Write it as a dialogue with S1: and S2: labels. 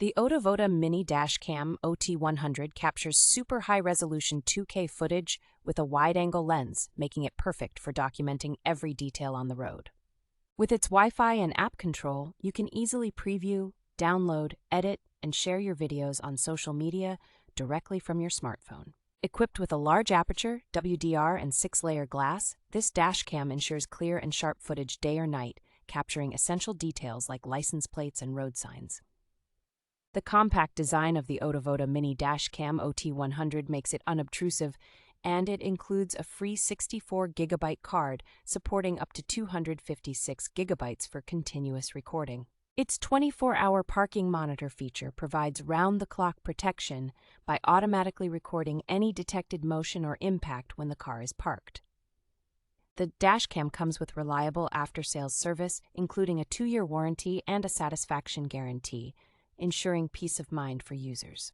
S1: The Otovoda Mini Dashcam OT100 captures super high-resolution 2K footage with a wide-angle lens, making it perfect for documenting every detail on the road. With its Wi-Fi and app control, you can easily preview, download, edit, and share your videos on social media directly from your smartphone. Equipped with a large aperture, WDR, and 6-layer glass, this dashcam ensures clear and sharp footage day or night, capturing essential details like license plates and road signs. The compact design of the Otovoda Mini Dashcam OT100 makes it unobtrusive, and it includes a free 64-gigabyte card supporting up to 256 gigabytes for continuous recording. Its 24-hour parking monitor feature provides round-the-clock protection by automatically recording any detected motion or impact when the car is parked. The dashcam comes with reliable after-sales service, including a 2-year warranty and a satisfaction guarantee, ensuring peace of mind for users.